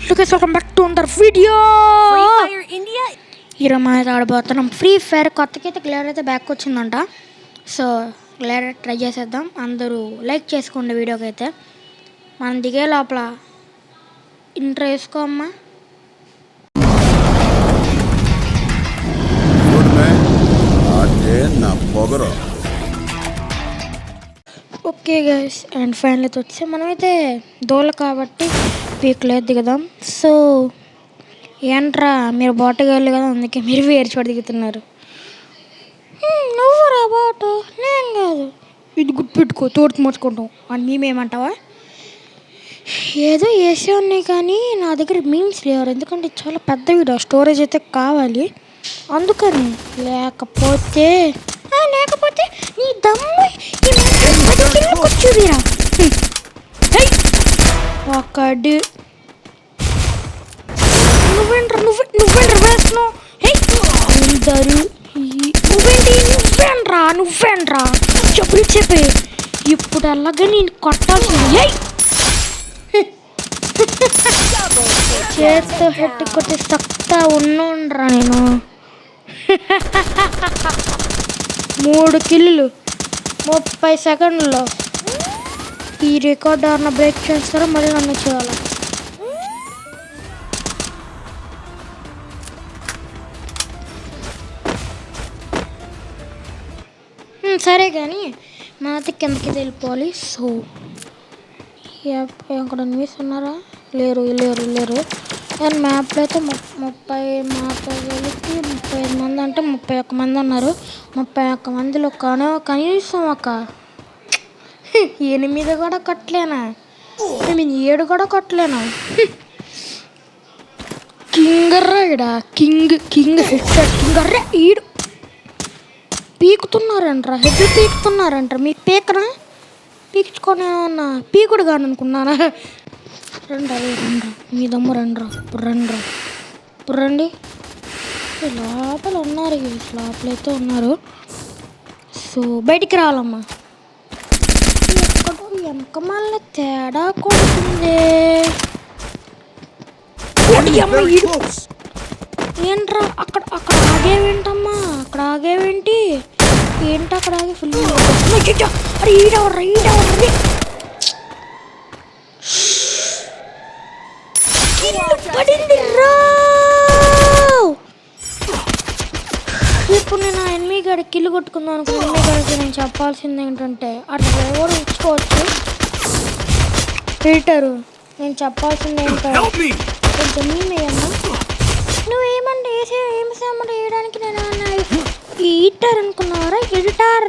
Welcome back to another video. ఈరోజు మనం అయితే ఆడబోతున్నాం ఫ్రీ ఫైర్. కొత్తకైతే గ్లేర్ అయితే బ్యాక్ వచ్చిందంట. సో గ్లేర్ ట్రై చేసేద్దాం. అందరూ లైక్ చేసుకోండి వీడియోకి. అయితే మనం దిగే లోపల ఇంట్రో వేసుకోమ్మా. ఓకే గైస్, అండ్ ఫైనల్ అయితే వచ్చి మనమైతే దోల కాబట్టి పీక్లేదు దిగుదాం. సో ఏంట్రా మీరు బాటగాళ్ళు కదా, అందుకే మీరు వేరు చోట దిగుతున్నారు. నువ్వు రా బాటు, నేను కాదు. ఇది గుర్తుపెట్టుకో, తోడు మార్చుకుంటాం అని మేమేమంటావా? ఏదో వేసేవాడిని కానీ నా దగ్గర మీమ్స్ లేవు, ఎందుకంటే చాలా పెద్ద వీడియో, స్టోరేజ్ అయితే కావాలి అందుకని. లేకపోతే నీ దమ్ము కూర్చుదిరా ఒకడు. నువ్వేంట్రా వేస్తున్నావు? అందరూ నువ్వేంట్రా చెప్పి ఇప్పుడు అలాగే నేను కొట్టాల్సింది. చేతితో హెడ్ కొట్టి సక్తా ఉన్నోండ్రా నేను. 3 కిల్లులు 30 సెకండ్లో. ఈ రికార్డ్ ఎవరన్నా బ్రేక్ చేస్తారో మళ్ళీ నన్ను చేయాలి. సరే కానీ మనైతే కిందకి వెళ్ళిపోవాలి. సో ఎక్కడ న్యూస్ ఉన్నారా? లేరు. అండ్ మ్యాప్లో అయితే 30 కలిపి 35 మంది అంటే 31 మంది ఉన్నారు. 31 మందిలో కనీసం ఒక 8 కూడా కట్టలేనా? 7 కూడా కట్టలేనా? కింగర్రా ఇడా, కింగ్ కింగర్రా ఈడు. పీకుతున్నారంట్రా, హెడ్ పీకుతున్నారంట. మీకు పీకరా? పీకుచుకొని ఏమన్నా పీకుడు కాను అనుకున్నారా? రండి మీ దమ్ము రండి. లోపల ఉన్నారు, లోపలైతే ఉన్నారు. సో బయటికి రావాలమ్మా. ఎక్కడో వెనక మళ్ళీ తేడా కొడుతుంది. ఏంట్రా అక్కడ ఆగేవేంటమ్మా? అక్కడ ఆగేవేంటి? ఏంటి అక్కడ ఆగి ఫుల్? అరే ఈడవర్రా ఇప్పుడు నేను ఆ ఎనిమిది గడి కిల్లు కొట్టుకుందాం అనుకున్నా. ఎనిమిది గడికి నేను చెప్పాల్సింది ఏంటంటే అట్లా ఎవరు ఇచ్చుకోవచ్చు ఫిల్టరు. నేను చెప్పాల్సింది ఏంటంటే కొంచెం మేమేయమ్మా. నువ్వేమంటే ఏమంటే వేయడానికి నేను ఈటర్ అనుకున్నారా? ఎడిటర్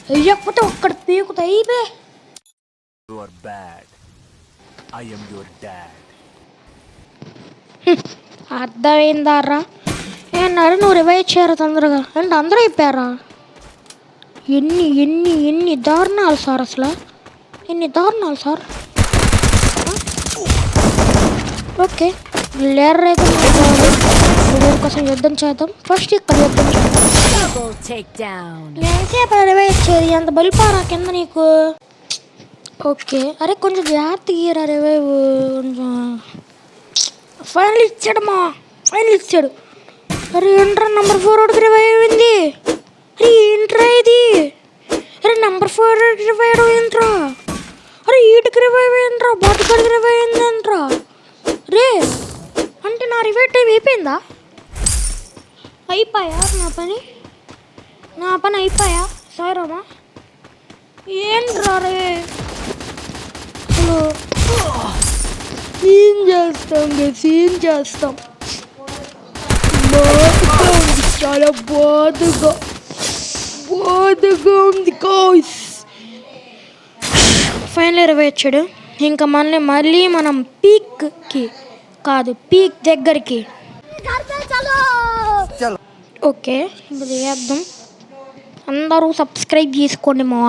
వేయకపోతే ఒక్కడ పీకుతా అయిపే. అర్థమైందారా? ఏమన్నారు? నువ్వు రివైవ్ చేయరా తొందరగా అంటే అందరూ అయిపోయారా? ఎన్ని దారుణాలు సార్, అసలు ఎన్ని దారుణాలు సార్. ఓకే లేర్ అయితే కోసం యుద్ధం చేద్దాం. ఫస్ట్ ఇక్కడ యుద్ధం చేద్దాం. రివైవ్ ఇచ్చేది ఎంత బలిపారా కింద నీకు? ఓకే అరే కొంచెం జాగ్రత్త గీరా రివైవ్. కొంచెం ఫైనల్ ఇచ్చాడు. అరే ఏంట్రా నెంబర్ 4 వాడికి రివైవ్ అయింది. అరే ఏంట్రా ఇది? అరే నెంబర్ 4 రివైవ్ ఏంట్రా? అరే ఈటికి రివైవ్ అయిందిరా, బాటికాడికి రివైవ్ అయిందేంట్రా? రే అంటే నా రివైవ్ టైం అయిపోయిందా? అయిపోయా నా పని అయిపోయా? సాయిరామా ఏంట్రా రే? సీన్ చేస్తాం చాలా బాధగా ఉంది గాయ్స్. ఫైనల్ రివైవ్ వచ్చాడు. ఇంకా మళ్ళీ మనం పీక్ దగ్గరికి. ఓకే ఇప్పుడు చేద్దాం. అందరూ సబ్స్క్రైబ్ చేసుకోండి మా,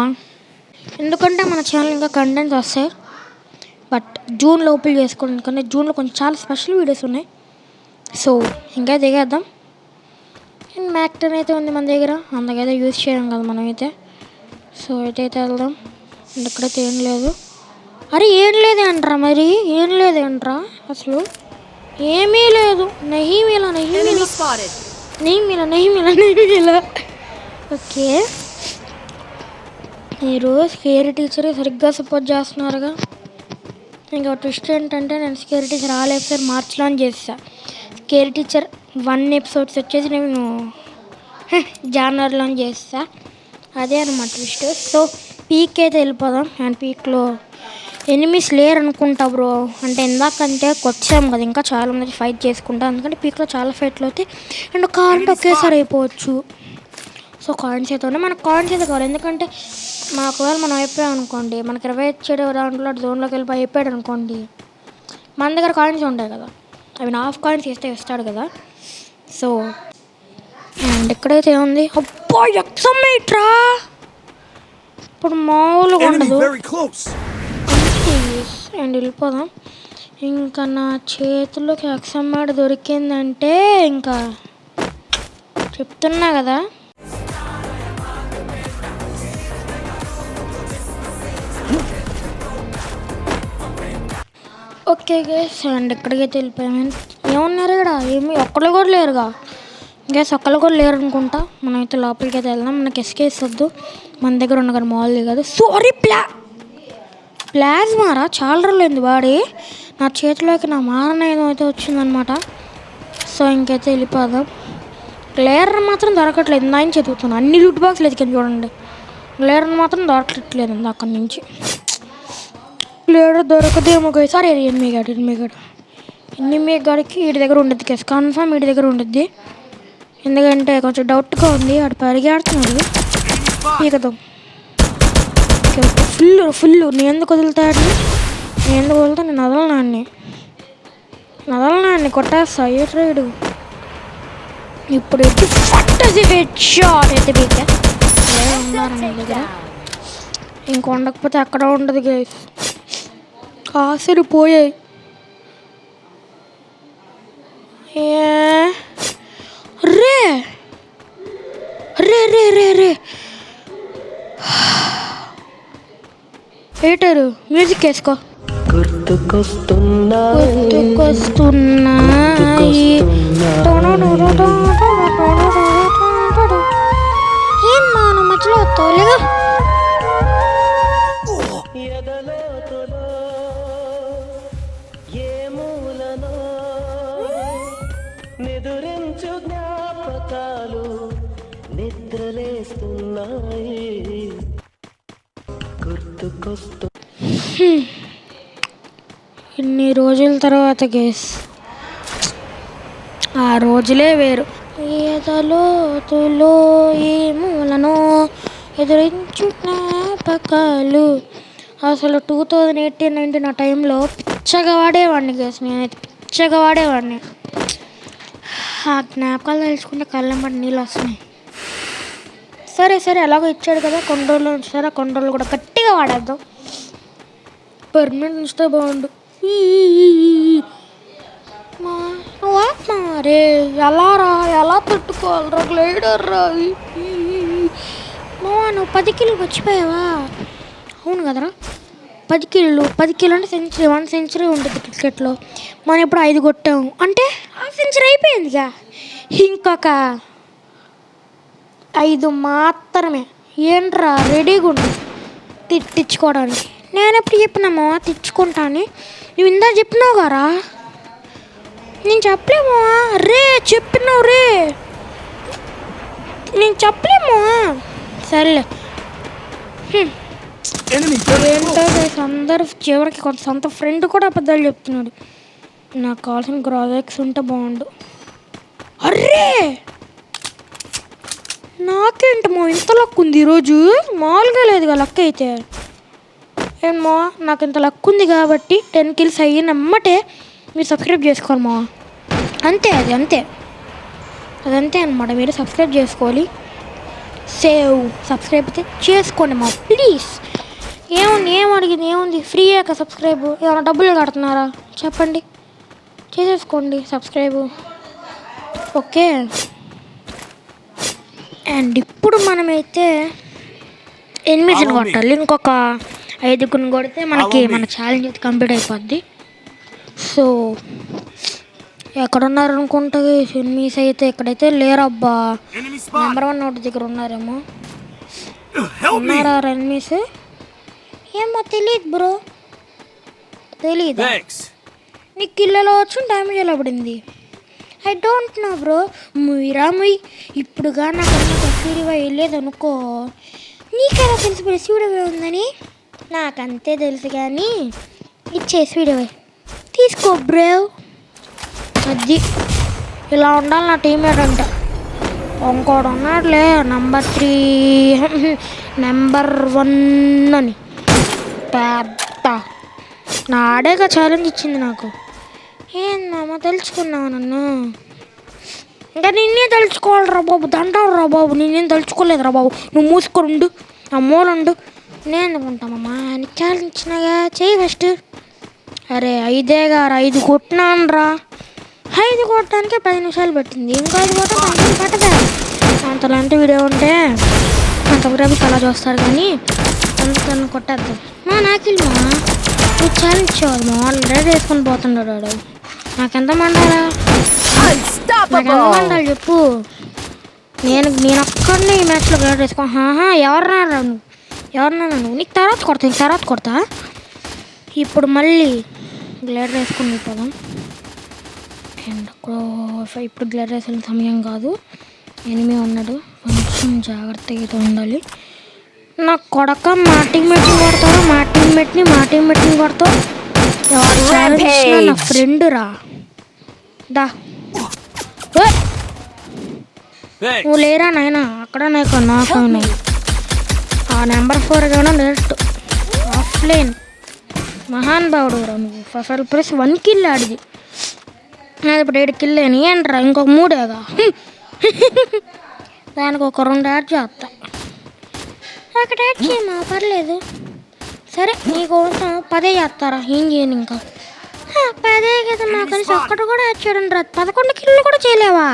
ఎందుకంటే మన ఛానల్ ఇంకా కంటెంట్స్ వస్తాయి. బట్ జూన్లో ఓపెన్ చేసుకోండి, ఎందుకంటే జూన్లో కొంచెం చాలా స్పెషల్ వీడియోస్ ఉన్నాయి. సో ఇంకా దిగేద్దాం. అండ్ మ్యాక్ 10 అయితే ఉంది మన దగ్గర, అందుకైతే యూజ్ చేయడం కదా మనమైతే. సో అయితే వెళ్దాం. ఇక్కడైతే ఏం లేదు. అరే ఏం లేదేంట్రా, మరి ఏం లేదేంట్రా, అసలు ఏమీ లేదు. నహీ మిలా నహీ మిలా నహీ మిలా నహీ మిలా నహీ మిలా. ఓకే, మీరు స్కేరీ టీచర్ సరిగ్గా సపోర్ట్ చేస్తున్నారుగా. ఇంకా ట్విస్ట్ ఏంటంటే నేను స్కేరీ టీచర్ ఆల్ ఎపిసోడ్ మార్చిలో చేసా. స్కేరీ టీచర్ 1 ఎపిసోడ్స్ వచ్చేసి నేను జానర్లో చేస్తా. అదే అనమాట ట్విస్ట్. సో పీక్ అయితే వెళ్ళిపోదాం. అండ్ పీక్లో ఎనిమీస్ లేరు అనుకుంటా బ్రో. అంటే ఇందాకంటే వచ్చాము కదా, ఇంకా చాలా మంది ఫైట్ చేసుకుంటా. ఎందుకంటే పీక్లో చాలా ఫైట్లు అవుతాయి అండ్ కావాలంటే ఒకేసారి అయిపోవచ్చు. సో కాయిన్స్ అయితే ఉన్నాయి, మనకు కాయిన్స్ అయితే కావాలి. ఎందుకంటే ఒకవేళ మనం అయిపోయాం అనుకోండి, మనకి 20 వచ్చేడు దాంట్లో జోన్లోకి వెళ్ళిపోయి అయిపోయాడు అనుకోండి, మన దగ్గర కాయిన్స్ ఉంటాయి కదా, అవి హాఫ్ కాయిన్స్ ఇస్తాడు కదా. సో అండ్ ఎక్కడైతే ఉంది, అబ్బా ఎక్సమేట్ రా, ఇప్పుడు మామూలుగా ఉండదు. అండ్ వెళ్ళిపోదాం. ఇంకా నా చేతిలోకి ఎక్సమేట్ దొరికిందంటే ఇంకా చెప్తున్నా కదా. ఓకే గైస్, అండ్ ఎక్కడికైతే వెళ్ళిపోయాము. ఏమన్నారు ఇక్కడ, ఏమి ఒక్కళ్ళు కూడా లేరుగా. గ్యాస్ ఒక్కళ్ళు కూడా లేరు అనుకుంటా. మనమైతే లోపలికి అయితే వెళ్దాం. మనకి ఎస్కేస్ వద్దు, మన దగ్గర ఉన్న కానీ మాల్ కాదు. సారీ, ప్లాజ్మారా చాలా రోజులైంది వాడి. నా చేతిలోకి నా మారనేదో అయితే వచ్చిందనమాట. సో ఇంకైతే వెళ్ళిపోదాం. గ్లేరర్ మాత్రం దొరకట్లేదు. ఆయన చదువుతున్నాను, అన్ని లూట్ బాక్స్లు ఎదికాను చూడండి. గ్లేరర్ మాత్రం దొరకట్లేదు అక్కడి నుంచి. గ్లేరర్ దొరకదేమో గైస్. సారీ, ఎనిమిది గాడికి వీడి దగ్గర ఉండద్ది కేసు, కన్ఫామ్ వీడి దగ్గర ఉండద్ది. ఎందుకంటే కొంచెం డౌట్గా ఉంది, వాడు పరిగెడుతున్నాడు. పీకదాం. ఫుల్ నేను ఎందుకు వదులుతాడు, నేను ఎందుకు వదులుతా, నేను వదలనాన్ని కొట్టేస్తా. ఏ ట్రైడు ఇప్పుడు ఎత్తి ఫట్టసి హెడ్ షాట్ అయితే పీక ఉన్నారు నీ దగ్గర. ఇంక ఉండకపోతే అక్కడ ఉండదు గైస్, కాసులు పోయాయి. రే రే రే రే రే ఏటారు, మ్యూజిక్ వేసుకో. ఏం మా మధ్యలో వస్తావులేగా. ఇన్ని రోజుల తర్వాత గేస్, ఆ రోజులే వేరు. ఏదలోతులో ఏ మూలనో ఎదురించు జ్ఞాపకాలు. అసలు 2018-19 ఆ టైంలో పిచ్చగా వాడేవాడిని గేస్, నేనైతే పిచ్చగా వాడేవాడిని. ఆ జ్ఞాపకాలు తెలుసుకుంటే కళ్ళెంబడి నీళ్ళు వస్తున్నాయి. సరే ఎలాగో ఇచ్చాడు కదా, కొన్ని రోజులు ఉంచుతారా, కొన్ని రోజులు కూడా గట్టిగా వాడేద్దాం. పర్మనెంట్ ఉంచితే బాగుండు. రే ఎలా రా, ఎలా తట్టుకోవాలరా గ్లైడర్ రా. నువ్వు 10 కిలోకి వచ్చిపోయావా? అవును కదరా, 10 కిలో అంటే సెంచరీ, 1 సెంచరీ ఉంటుంది క్రికెట్లో. మనం ఇప్పుడు 5 కొట్టాము అంటే ఆ సెంచరీ అయిపోయిందిగా. ఇంకొక 5 మాత్రమే. ఏంట్రా రెడీగా ఉండు తిట్టించుకోవడానికి. నేను ఎప్పుడు చెప్పినామో తిట్టుకుంటా అని, నువ్వు ఇందా చెప్పినావు గారా. నేను చెప్పలేమో రే, చెప్పినావు రే, నేను చెప్పలేమో. సరేలే. ఏంటో అందరు చివరికి కొంత సొంత ఫ్రెండ్ కూడా అబద్ధాలు చెప్తున్నాడు. నాకు కావాల్సిన గ్రాజెక్స్ ఉంటే బాగుండు. అర్రే నాకేంటమో ఇంత లక్ ఉంది ఈరోజు, మామూలుగా లేదుగా లక్ అయితే. ఏమో నాకు ఇంత లక్ ఉంది కాబట్టి 10 kills అయ్యినమ్మటే మీరు సబ్స్క్రైబ్ చేసుకోవాలి మా. అంతే, అదంతే అనమాట. మీరు సబ్స్క్రైబ్ చేసుకోవాలి. సబ్స్క్రైబ్ అయితే చేసుకోండి మా ప్లీజ్. ఏం అడిగింది ఏముంది, ఫ్రీ అయ్యాక సబ్స్క్రైబ్. ఏమైనా డబ్బులు కడుతున్నారా చెప్పండి, చేసేసుకోండి సబ్స్క్రైబ్. ఓకే, అండ్ ఇప్పుడు మనమైతే ఎనిమిదిని కొట్టాలి. ఇంకొక 5 కొడితే మన ఛాలెంజ్ అయితే కంప్లీట్ అయిపోద్ది. సో ఎక్కడున్నారు అనుకుంటే ఎనిమీస్ అయితే ఇక్కడైతే లేరబ్బా. నెంబర్ 1 నోటి దగ్గర ఉన్నారేమో. ఉన్నారా ఎనిమీస్? ఏమో తెలియదు బ్రో, తెలీదు. నీకు కిల్లలో వచ్చి డ్యామేజ్ ఎలా పడింది? I don't know bro. ముయ్ ఇప్పుడుగా నాకు స్పీడ్గా వెళ్ళలేదు అనుకో. నీకెలా తెలుసు స్పీడ్గా ఉందని? నాకంతే తెలుసు కానీ ఇచ్చే స్పీడ్గా తీసుకో బ్రో. అది ఇలా ఉండాలి నా టీమేట్ అంటే. ఇంకోడు ఉన్నాడులే నెంబర్ 1 అని పెద్ద నా ఆడేగా ఛాలెంజ్ ఇచ్చింది నాకు. ఏందమ్మా తెలుసుకున్నావు నన్ను? ఇంకా నిన్నే తెలుసుకోవాలిరా బాబు, దంటావు రా బాబు. నేనేం తెలుసుకోలేదు రా బాబు. నువ్వు మూసుకొని ఉండు, నా మూలండు. నేను అనుకుంటామమ్మా నీకు ఛాలెంజ్ ఇచ్చినాగా, చెయ్యి ఫస్ట్. అరే 5 కొట్టినాను రా. 5 కొట్టడానికి 10 నిమిషాలు పెట్టింది. ఇంకా 5 కొట్టడానికి పట్టదా? అంతలాంటి వీడియో ఉంటే అంత గ్రాఫిక్స్ అలా చూస్తారు కానీ అందుకని కొట్టేద్దాం. నాకిల్మా నువ్వు ఛాలెంజ్ ఇచ్చేవాడు. మా వాళ్ళు రెడీ వేసుకొని పోతున్నాడు వాడు. నాకెంత మండాలా? నాకెంత మండాలి చెప్పు? నేను ఒక్కడిని ఈ మ్యాచ్లో గ్రేడ్ వేసుకో. ఎవరన్నా నువ్వు? నీకు తర్వాత కొడతా. ఇప్పుడు మళ్ళీ గ్లేడర్ వేసుకొని వెళ్ళిపోదాం. అండ్ ఇప్పుడు గ్లేడర్ వేసిన సమయం కాదు, ఎనిమి ఉన్నాడు, కొంచెం జాగ్రత్తగా అయితే ఉండాలి. నా కొడక మా టీమ్మేట్ని కొడతావు, మా టీమ్మేట్ని కొడతావు. నా ఫ్రెండ్ రా దా. నువ్వు లేరా నాయన? అక్కడ నాకు ఆ నెంబర్ 4 కానీ డైరెక్ట్ ఆఫ్లైన్ మహాన్ భావుడు రా నువ్వు. అసలు ప్లస్ 1 కిల్ ఆడిది. నాది ఇప్పుడు 8 కిల్ అని ఏంట్రా? ఇంకొక 3ఏగా. దానికి ఒక 2 యాడ్ చేస్తా. అక్కడ యాడ్ చేయమా పర్లేదు. సరే నీకోసం 10 చేస్తారా? ఏం చేయను ఇంకా 10 కదా. మా కలిసి ఒక్కటి కూడా యాడ్ చేయడం రా. 11 కిల్లు కూడా చేయలేవా?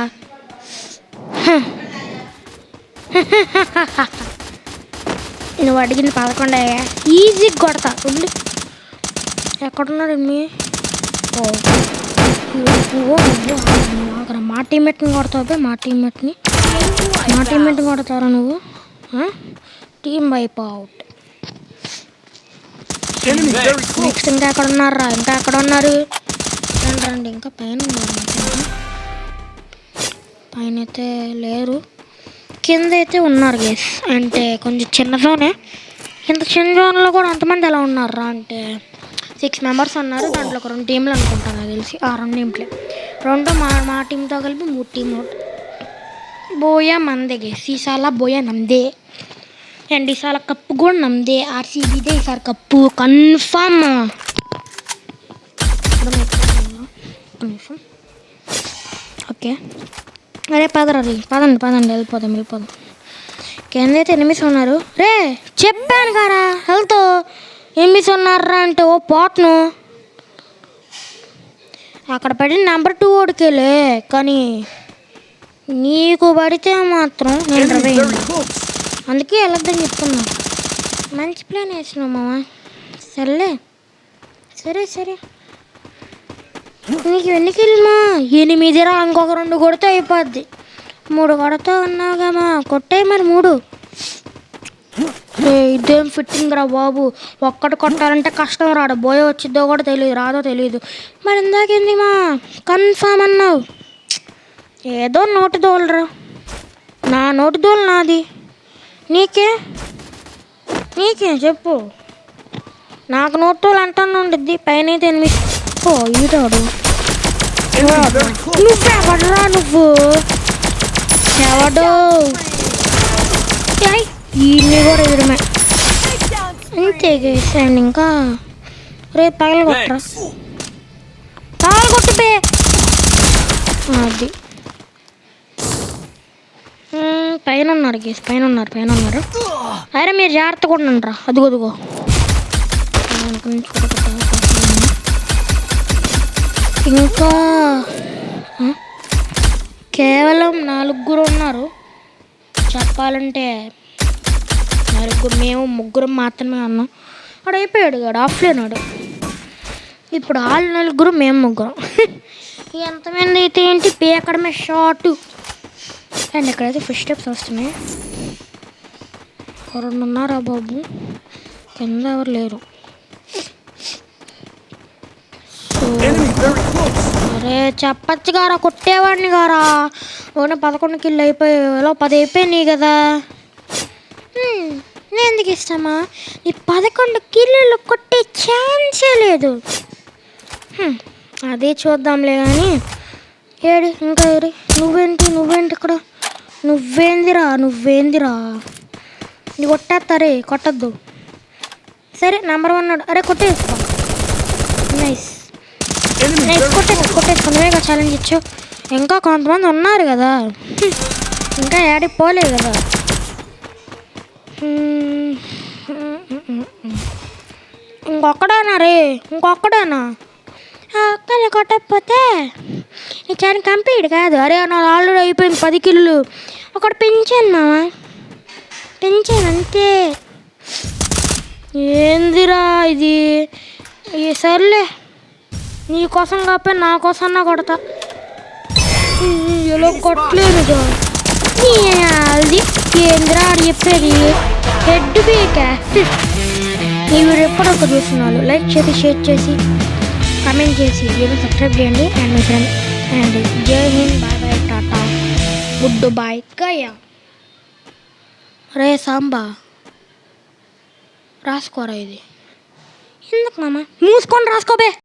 నువ్వు అడిగింది 11 ఈజీగా కొడతా. ఎక్కడున్నాడు మీ? మా టీమ్మేట్ని కొడతావు. మా టీమ్మేట్ని కొడతారా నువ్వు? Team wipe out. నెక్స్ట్ ఇంకా ఎక్కడ ఉన్నారా? ఇంకా ఎక్కడ ఉన్నారు? రండి. ఇంకా పైన ఉన్నారు. పైన అయితే లేరు, కింద అయితే ఉన్నారు గేస్. అంటే కొంచెం చిన్న జోనే. ఇంత చిన్న జోన్లో కూడా అంతమంది ఎలా ఉన్నారా అంటే 6 మెంబర్స్ ఉన్నారు. దాంట్లో ఒక 2 టీంలు అనుకుంటాను నాకు తెలిసి. 2 టీంలే. 2 మా టీంతో కలిపి 3 టీంలు. బోయా మందే గేస్. ఈసారి బోయా నమ్దే. అండ్ ఈసారి కప్పు కూడా నమ్దే. ఆర్సీబీదే ఈసారి కప్పు కన్ఫామ్. ఓకే అరే పదండి వెళ్ళిపోదాం. కిందైతే ఎనిమిస్ ఉన్నారు. రే చెప్పాను కారా వెళ్తూ ఎనిమిస్ ఉన్నారా అంటే ఓ పోట్ను అక్కడ పడిన నెంబర్ 2 ఓడికేలే. కానీ నీకు పడితే మాత్రం నేను రవే. అందుకే వెళ్ళొద్దని చెప్తున్నా. మంచి ప్లాన్ వేసినావు మామ. సరే నీకు ఎన్ని కిల్మా? 8 రా. ఇంకొక 2 కొడితే అయిపోద్ది. 3 కొడతా ఉన్నావుగామా. కొట్టాయి మరి 3. ఇదేం ఫిట్టింగ్ రా బాబు. ఒక్కటి కొట్టాలంటే కష్టం రాడు. బోయో వచ్చిద్దో కూడా తెలియదు, రాదో తెలియదు. మరి ఇందాకేంది మా కన్ఫామ్ అన్నావు? ఏదో నోటి దోలరా. నా నోటి దోలు నాది. నీకే చెప్పు. నాకు నోటి దోలు అంటాను ఉండిద్ది. పైన అయితే 8. ఈటాడు నువ్వెవడరా? నువ్వు ఎవడు? ఈయన్ని కూడా ఇడమే అంతే గేసాను. ఇంకా రేపు పగలగొట్టరా? పగలగొట్టుబే. అది పైన ఉన్నారు గేస్. పైన ఉన్నారు. అరే మీరు జాగ్రత్తగా ఉండండి రా. అదిగో ఇంకా కేవలం 4 ఉన్నారు చెప్పాలంటే. మేము 3 మాత్రమే ఉన్నాం. వాడు అయిపోయాడు కాడు ఆఫ్లైన్ వాడు. ఇప్పుడు వాళ్ళు నలుగురు మేము ముగ్గురం. ఎంతమంది అయితే ఏంటి పీకడమే షార్ట్. అండ్ ఇక్కడైతే ఫస్ట్ స్టెప్స్ వస్తున్నాయి. రెండు ఉన్నారా బాబు, కింద ఎవరు లేరు. అరే చెప్పచ్చు గారా, కొట్టేవాడిని గారా. ఓనే 11 కిల్లు అయిపోయావు, 10 అయిపోయినాయి కదా. నేను ఎందుకు ఇస్తామా, ఈ 11 కిల్లులు కొట్టే ఛాన్సే లేదు. అదే చూద్దాంలే కానీ. ఏడి ఇంకా ఏడి, నువ్వేంటి ఇక్కడ, నువ్వేందిరా నీ కొట్టేస్తారే, కొట్టద్దు. సరే నెంబర్ 1. అరే కొట్టేసుకో, నైస్ కొట్టేసుకో. నువ్వేగా ఛాలెంజ్ ఇచ్చావు. ఇంకా కొంతమంది ఉన్నారు కదా, ఇంకా యాడికి పోలేదు కదా. ఇంకొక్కడేనా ఒక్కనే కొట్టకపోతే ఈ ఛాలెంజ్ కంప్లీట్ కాదు. అరే నాది ఆల్రెడీ అయిపోయింది 10 కిల్లు. ఒకటి పెంచాను మామ, పెంచాను అంతే. ఏందిరా ఇది, సర్లే నీకోసం కాకపోతే నా కోసం కొడతా. ఎలా కొట్టలేదు అది ఏందిరా అని చెప్పేది. హెడ్ బీక ఈ వీడియో ఎప్పుడొక్క చూస్తున్నాను. లైక్ చేసి, షేర్ చేసి, కమెంట్ చేసి, సబ్స్క్రైబ్ చేయండి. And me friend and Jai Hind, bye bye, tata, good bye కయ్యా. రే సాంబా రాసుకోరా, ఇది ఎందుకు మామ మూసుకొని రాసుకోబే.